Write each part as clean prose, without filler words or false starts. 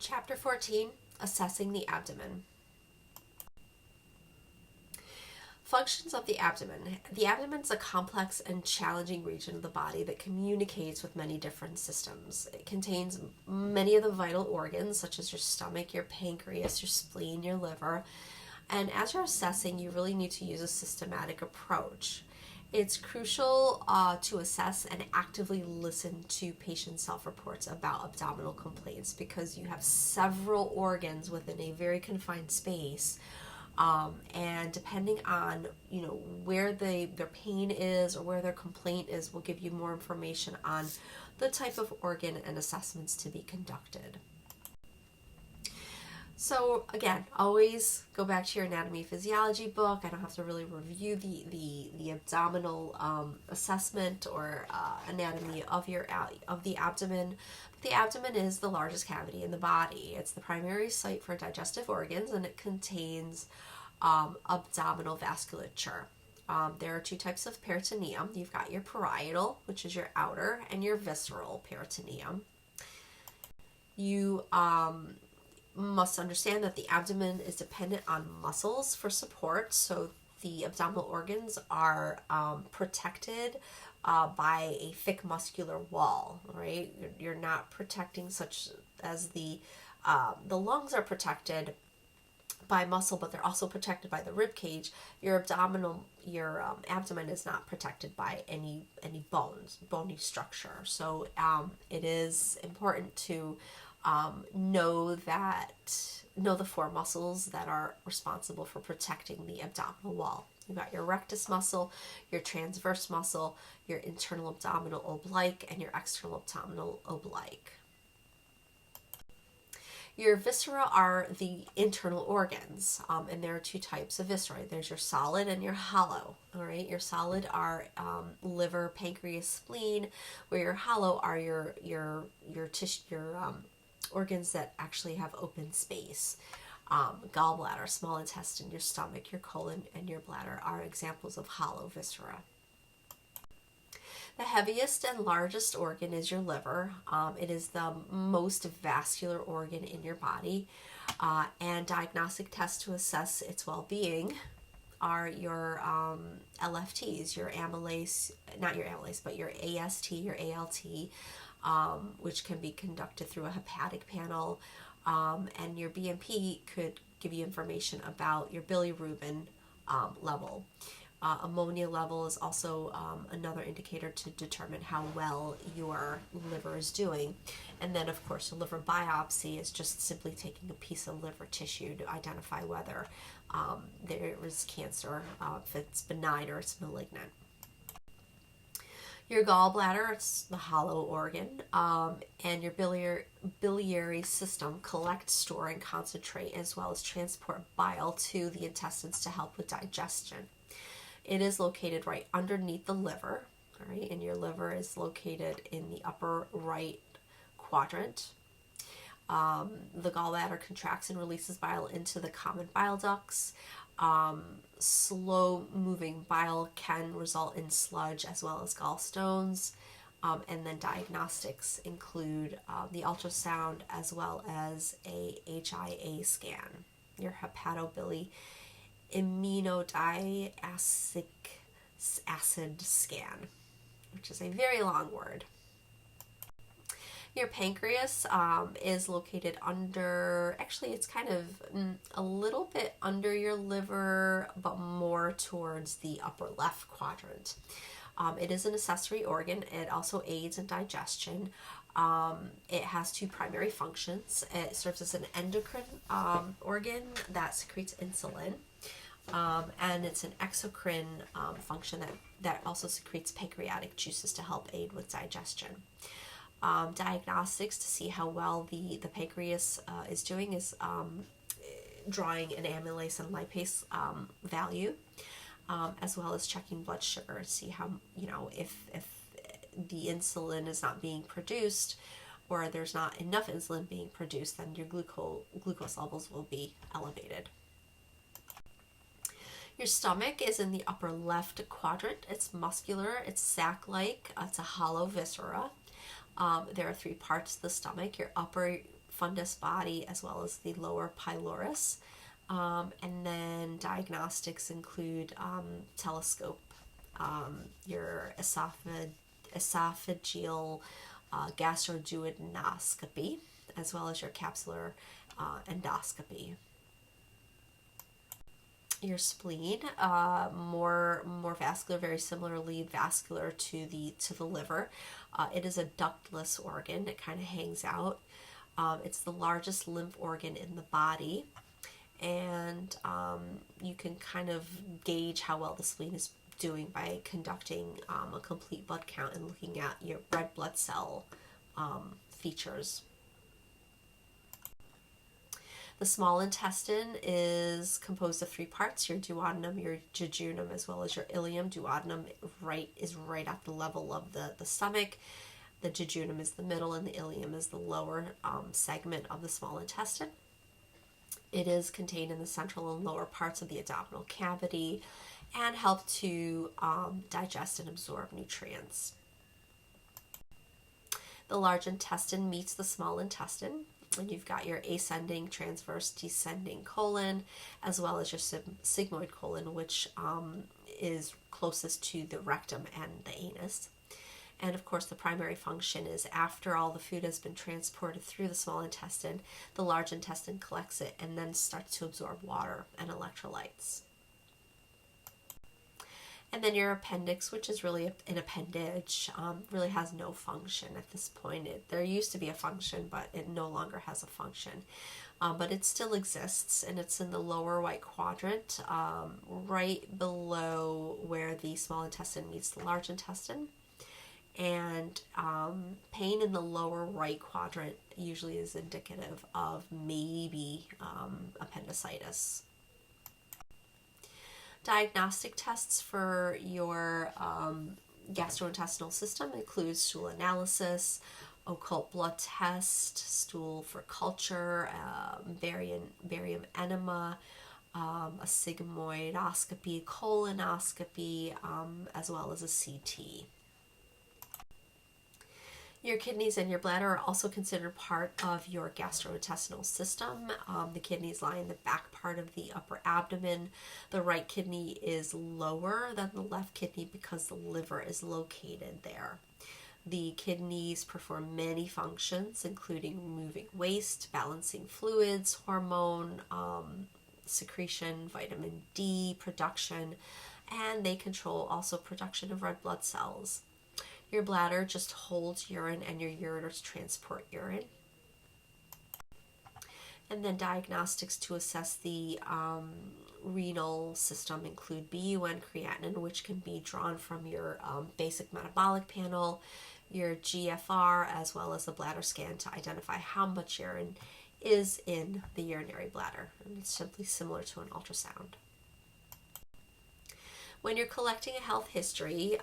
Chapter 14, Assessing the Abdomen. Functions of the abdomen. The abdomen is a complex and challenging region of the body that communicates with many different systems. It contains many of the vital organs, such as your stomach, your pancreas, your spleen, your liver. And as you're assessing, you really need to use a systematic approach. It's crucial to assess and actively listen to patient self-reports about abdominal complaints because you have several organs within a very confined space. And depending on where their pain is or where their complaint is will give you more information on the type of organ and assessments to be conducted. So again, always go back to your anatomy physiology book. I don't have to really review the abdominal assessment or anatomy of the abdomen. But the abdomen is the largest cavity in the body. It's the primary site for digestive organs, and it contains abdominal vasculature. There are two types of peritoneum. You've got your parietal, which is your outer, and your visceral peritoneum. You must understand that the abdomen is dependent on muscles for support, so the abdominal organs are protected by a thick muscular wall, right? You're not protecting such as the lungs are protected by muscle, but they're also protected by the rib cage. Your abdomen is not protected by any bony structure. So it is important to know the four muscles that are responsible for protecting the abdominal wall. You've got your rectus muscle, your transverse muscle, your internal abdominal oblique, and your external abdominal oblique. Your viscera are the internal organs, and there are two types of viscera. There's your solid and your hollow. All right, your solid are liver, pancreas, spleen, where your hollow are your organs that actually have open space. Gallbladder, small intestine, your stomach, your colon, and your bladder are examples of hollow viscera. The heaviest and largest organ is your liver. It is the most vascular organ in your body, and diagnostic tests to assess its well-being are your LFTs, your amylase, not your amylase, but your AST, your ALT, which can be conducted through a hepatic panel, and your BMP could give you information about your bilirubin level. Ammonia level is also another indicator to determine how well your liver is doing. And then, of course, a liver biopsy is just simply taking a piece of liver tissue to identify whether there is cancer, if it's benign or it's malignant. Your gallbladder, it's the hollow organ, and your biliary system collect, store, and concentrate, as well as transport bile to the intestines to help with digestion. It is located right underneath the liver, all right, and your liver is located in the upper right quadrant. The gallbladder contracts and releases bile into the common bile ducts. Slow-moving bile can result in sludge as well as gallstones, and then diagnostics include the ultrasound as well as a HIA scan, your hepatobiliary immunodiacic acid scan, which is a very long word. Your pancreas is located under, actually it's kind of a little bit under your liver, but more towards the upper left quadrant. It is an accessory organ. It also aids in digestion. It has two primary functions. It serves as an endocrine organ that secretes insulin. And it's an exocrine function that also secretes pancreatic juices to help aid with digestion. Diagnostics to see how well the pancreas is doing is drawing an amylase and lipase value, as well as checking blood sugar to see how, if the insulin is not being produced or there's not enough insulin being produced, then your glucose levels will be elevated. Your stomach is in the upper left quadrant. It's muscular, it's sac-like, it's a hollow viscera. There are three parts of the stomach. Your upper fundus body, as well as the lower pylorus. And then diagnostics include telescope, your esophageal gastroduodenoscopy, as well as your capsular endoscopy. Your spleen, more vascular, very similarly vascular to the liver. It is a ductless organ. It kind of hangs out. It's the largest lymph organ in the body, and you can kind of gauge how well the spleen is doing by conducting a complete blood count and looking at your red blood cell features. The small intestine is composed of 3 parts: your duodenum, your jejunum, as well as your ileum. Duodenum is right at the level of the stomach. The jejunum is the middle, and the ileum is the lower segment of the small intestine. It is contained in the central and lower parts of the abdominal cavity and help to digest and absorb nutrients. The large intestine meets the small intestine, and you've got your ascending, transverse, descending colon, as well as your sigmoid colon, which is closest to the rectum and the anus. And of course, the primary function is, after all the food has been transported through the small intestine, the large intestine collects it and then starts to absorb water and electrolytes. And then your appendix, which is really an appendage, really has no function at this point. There used to be a function, but it no longer has a function. But it still exists, and it's in the lower right quadrant, right below where the small intestine meets the large intestine. And pain in the lower right quadrant usually is indicative of maybe appendicitis. Diagnostic tests for your gastrointestinal system include stool analysis, occult blood test, stool for culture, barium enema, a sigmoidoscopy, colonoscopy, as well as a CT. Your kidneys and your bladder are also considered part of your gastrointestinal system. The kidneys lie in the back part of the upper abdomen. The right kidney is lower than the left kidney because the liver is located there. The kidneys perform many functions, including removing waste, balancing fluids, hormone secretion, vitamin D production, and they control also production of red blood cells. Your bladder just holds urine, and your ureters transport urine. And then diagnostics to assess the renal system include BUN creatinine, which can be drawn from your basic metabolic panel, your GFR, as well as a bladder scan to identify how much urine is in the urinary bladder. And it's simply similar to an ultrasound. When you're collecting a health history,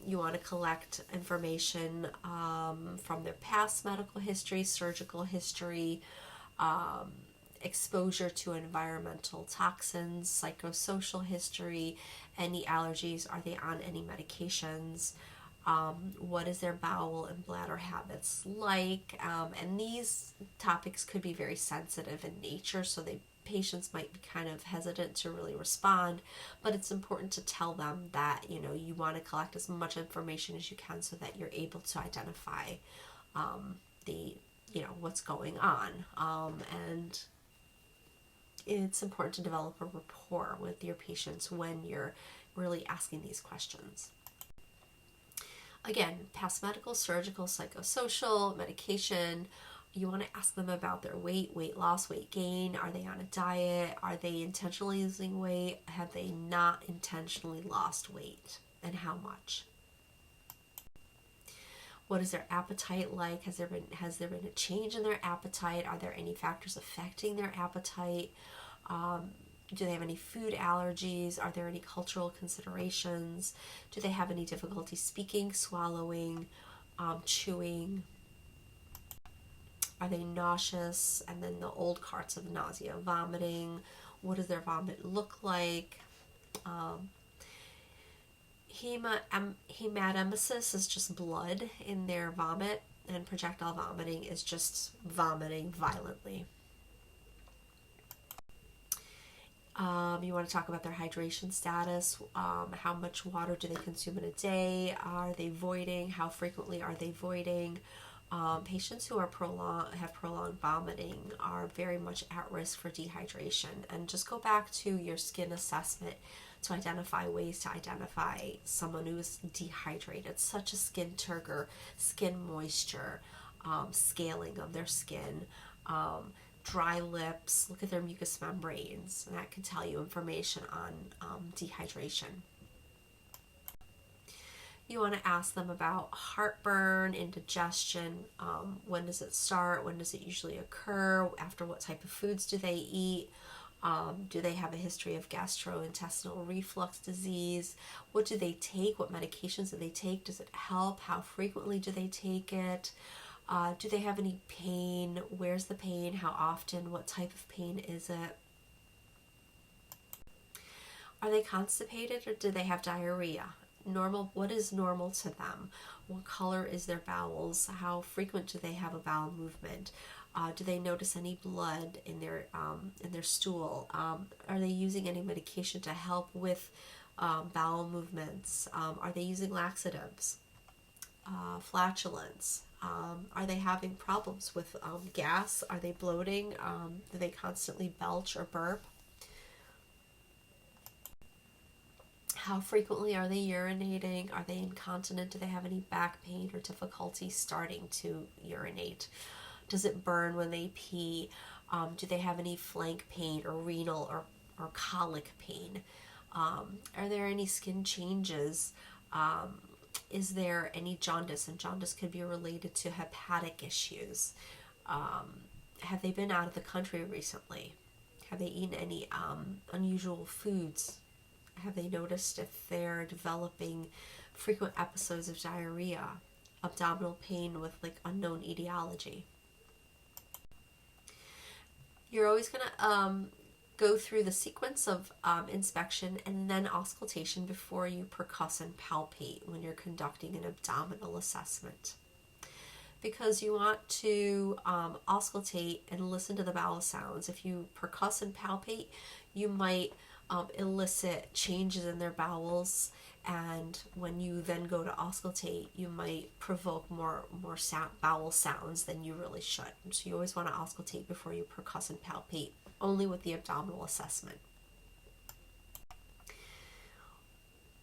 you want to collect information from their past medical history, surgical history, exposure to environmental toxins, psychosocial history, any allergies, are they on any medications, what is their bowel and bladder habits like, and these topics could be very sensitive in nature, so patients might be kind of hesitant to really respond, but it's important to tell them that you want to collect as much information as you can so that you're able to identify what's going on, and it's important to develop a rapport with your patients when you're really asking these questions. Again, past medical, surgical, psychosocial, medication. You want to ask them about their weight loss, weight gain. Are they on a diet? Are they intentionally losing weight? Have they not intentionally lost weight? And how much? What is their appetite like? Has there been a change in their appetite? Are there any factors affecting their appetite? Do they have any food allergies? Are there any cultural considerations? Do they have any difficulty speaking, swallowing, chewing? Are they nauseous? And then the old carts of nausea, vomiting. What does their vomit look like? Hematemesis is just blood in their vomit. and projectile vomiting is just vomiting violently. You want to talk about their hydration status. How much water do they consume in a day? Are they voiding? How frequently are they voiding? Patients who are have prolonged vomiting are very much at risk for dehydration. And just go back to your skin assessment to identify ways to identify someone who is dehydrated, such as skin turgor, skin moisture, scaling of their skin, dry lips. Look at their mucous membranes, and that can tell you information on dehydration. You want to ask them about heartburn, indigestion. When does it start? When does it usually occur? After what type of foods do they eat? Do they have a history of gastrointestinal reflux disease? What do they take? What medications do they take? Does it help? How frequently do they take it? Do they have any pain? Where's the pain? How often? What type of pain is it? Are they constipated, or do they have diarrhea? Normal. What is normal to them? What color is their bowels? How frequent do they have a bowel movement? Do they notice any blood in their stool? Are they using any medication to help with bowel movements? Are they using laxatives? Flatulence? Are they having problems with gas? Are they bloating? Do they constantly belch or burp? How frequently are they urinating? Are they incontinent? Do they have any back pain or difficulty starting to urinate? Does it burn when they pee? Do they have any flank pain or renal or colic pain? Are there any skin changes? Is there any jaundice? And jaundice could be related to hepatic issues. Have they been out of the country recently? Have they eaten any unusual foods? Have they noticed if they're developing frequent episodes of diarrhea, abdominal pain with like unknown etiology? You're always going to go through the sequence of inspection and then auscultation before you percuss and palpate when you're conducting an abdominal assessment. Because you want to auscultate and listen to the bowel sounds. If you percuss and palpate, you might elicit changes in their bowels, and when you then go to auscultate, you might provoke more bowel sounds than you really should. So you always want to auscultate before you percuss and palpate, only with the abdominal assessment.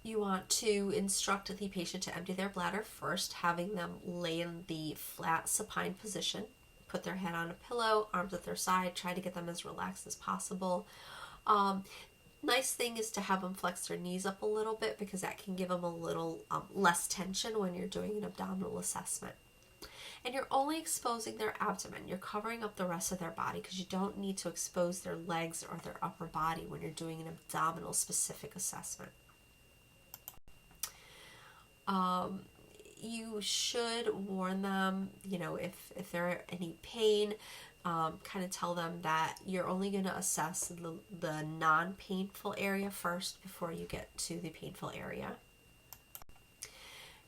You want to instruct the patient to empty their bladder first, having them lay in the flat supine position, put their head on a pillow, arms at their side, try to get them as relaxed as possible. Nice thing is to have them flex their knees up a little bit, because that can give them a little less tension when you're doing an abdominal assessment. And you're only exposing their abdomen. You're covering up the rest of their body, because you don't need to expose their legs or their upper body when you're doing an abdominal specific assessment. You should warn them, if there are any pain, kind of tell them that you're only going to assess the non-painful area first before you get to the painful area.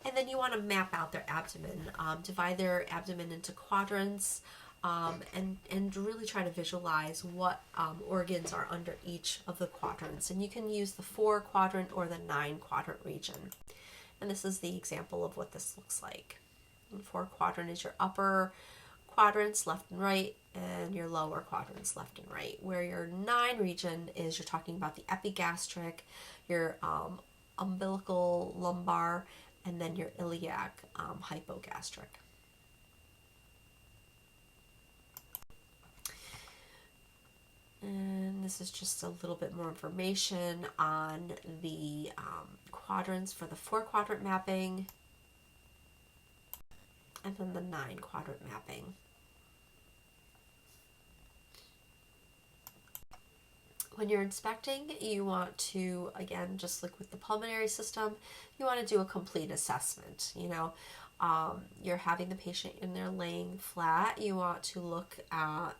And then you want to map out their abdomen, divide their abdomen into quadrants, and really try to visualize what organs are under each of the quadrants. And you can use the 4-quadrant or the 9-quadrant region. And this is the example of what this looks like. The 4-quadrant is your upper quadrants, left and right, and your lower quadrants, left and right. Where your 9 region is, you're talking about the epigastric, your umbilical lumbar, and then your iliac hypogastric. And this is just a little bit more information on the quadrants for the 4-quadrant mapping, and then the 9-quadrant mapping. When you're inspecting, you want to, again, just like with the pulmonary system, you want to do a complete assessment. You're having the patient in there laying flat. You want to look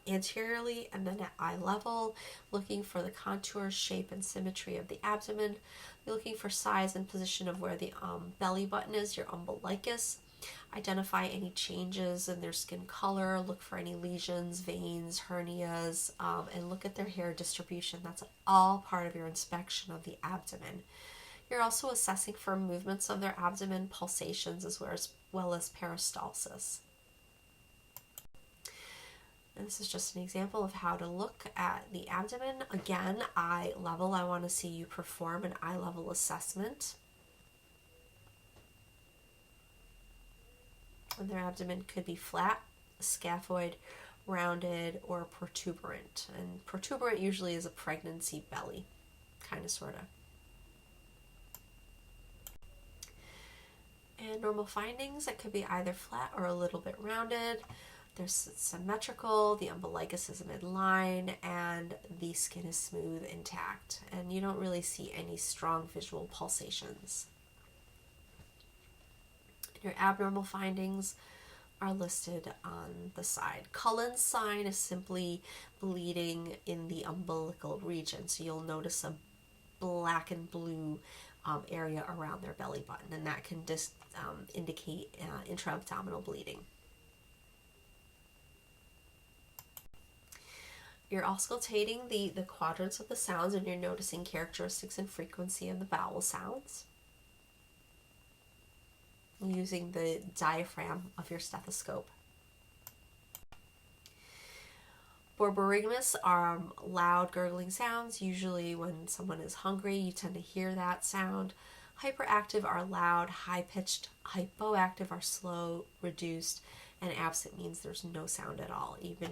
anteriorly and then at eye level, looking for the contour, shape, and symmetry of the abdomen. You're looking for size and position of where the belly button is, your umbilicus. Identify any changes in their skin color, look for any lesions, veins, hernias, and look at their hair distribution. That's all part of your inspection of the abdomen. You're also assessing for movements of their abdomen, pulsations, as well as peristalsis. And this is just an example of how to look at the abdomen. Again, eye level. I want to see you perform an eye level assessment. And their abdomen could be flat, scaphoid, rounded, or protuberant. And protuberant usually is a pregnancy belly, kind of, sort of. And normal findings, that could be either flat or a little bit rounded. They're symmetrical, the umbilicus is midline, and the skin is smooth, intact. And you don't really see any strong visual pulsations. Your abnormal findings are listed on the side. Cullen's sign is simply bleeding in the umbilical region. So you'll notice a black and blue area around their belly button, and that can indicate intra-abdominal bleeding. You're auscultating the quadrants of the sounds, and you're noticing characteristics and frequency of the vowel sounds using the diaphragm of your stethoscope. Borborygmus are loud gurgling sounds. Usually when someone is hungry, you tend to hear that sound. Hyperactive are loud, high-pitched. Hypoactive are slow, reduced, and absent means there's no sound at all, even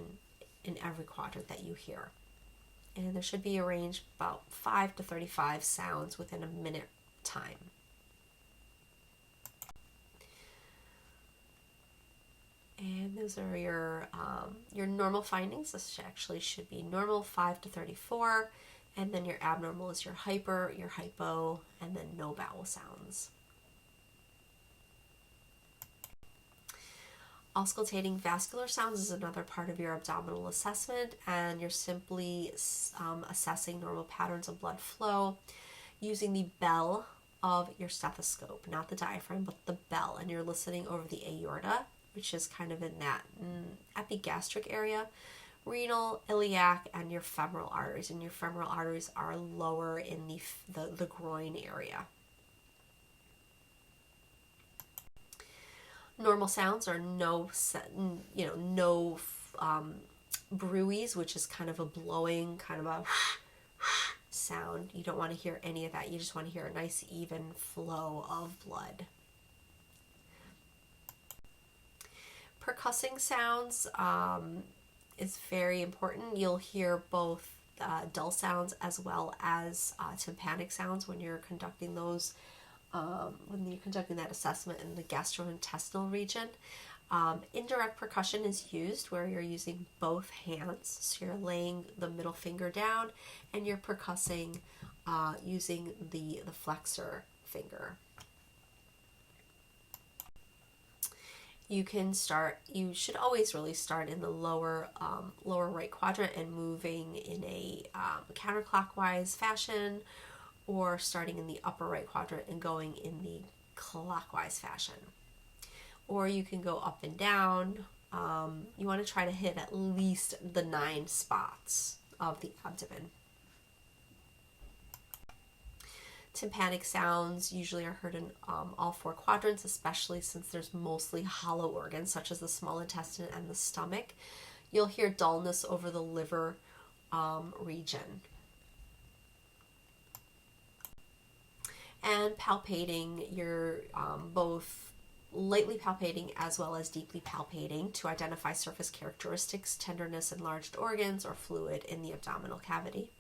in every quadrant that you hear. And there should be a range about 5 to 35 sounds within a minute time. And those are your normal findings. This actually should be normal 5 to 34, and then your abnormal is your hyper, your hypo, and then no vowel sounds. Auscultating vascular sounds is another part of your abdominal assessment, and you're simply assessing normal patterns of blood flow using the bell of your stethoscope, not the diaphragm, but the bell, and you're listening over the aorta, which is kind of in that epigastric area, renal, iliac, and your femoral arteries. And your femoral arteries are lower in the groin area. Normal sounds are no bruise, which is kind of a blowing, kind of a sound. You don't want to hear any of that. You just want to hear a nice even flow of blood. Percussing sounds is very important. You'll hear both dull sounds as well as tympanic sounds when you're conducting those, that assessment in the gastrointestinal region. Indirect percussion is used where you're using both hands. So you're laying the middle finger down and you're percussing using the flexor finger. You should always really start in the lower right quadrant and moving in a counterclockwise fashion, or starting in the upper right quadrant and going in the clockwise fashion. Or you can go up and down. You want to try to hit at least the 9 spots of the abdomen. Tympanic sounds usually are heard in all 4 quadrants, especially since there's mostly hollow organs such as the small intestine and the stomach. You'll hear dullness over the liver region. And palpating, you're both lightly palpating as well as deeply palpating to identify surface characteristics, tenderness, enlarged organs, or fluid in the abdominal cavity.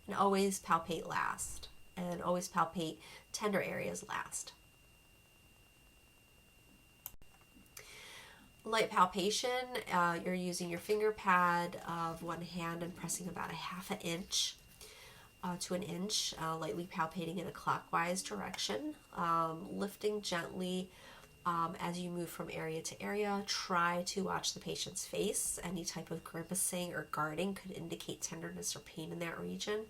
And always palpate last, and always palpate tender areas last. Light palpation, you're using your finger pad of one hand and pressing about a half an inch to an inch, lightly palpating in a clockwise direction, lifting gently as you move from area to area. Try to watch the patient's face. Any type of grimacing or guarding could indicate tenderness or pain in that region.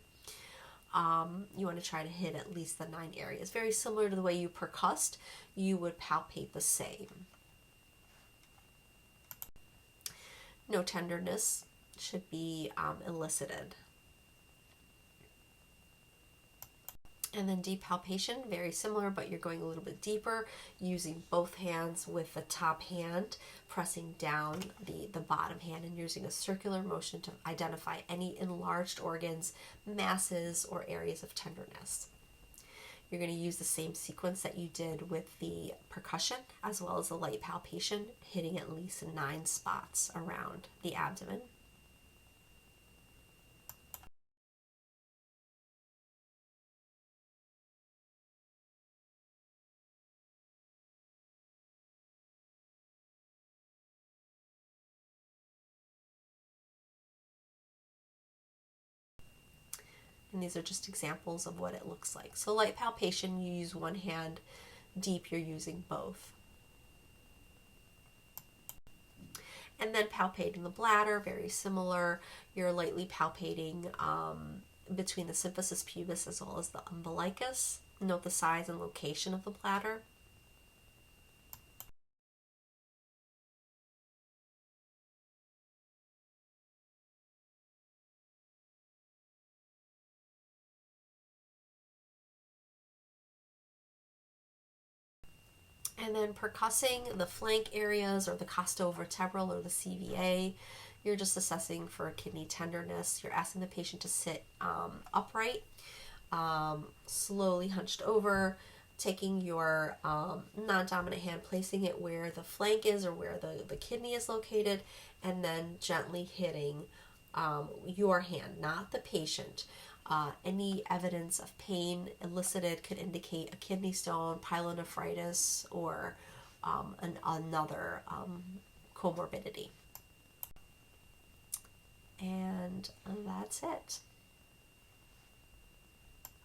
You want to try to hit at least the 9 areas. Very similar to the way you percussed, you would palpate the same. No tenderness should be elicited. And then deep palpation, very similar, but you're going a little bit deeper, using both hands with the top hand pressing down the bottom hand and using a circular motion to identify any enlarged organs, masses, or areas of tenderness. You're going to use the same sequence that you did with the percussion as well as the light palpation, hitting at least 9 spots around the abdomen. And these are just examples of what it looks like. So light palpation, you use one hand. Deep, you're using both. And then palpating the bladder, very similar. You're lightly palpating between the symphysis pubis as well as the umbilicus. Note the size and location of the bladder. And then percussing the flank areas or the costovertebral or the CVA. You're just assessing for kidney tenderness. You're asking the patient to sit upright, slowly hunched over, taking your non-dominant hand, placing it where the flank is or where the kidney is located, and then gently hitting your hand, not the patient. Any evidence of pain elicited could indicate a kidney stone, pyelonephritis, or another comorbidity. And that's it.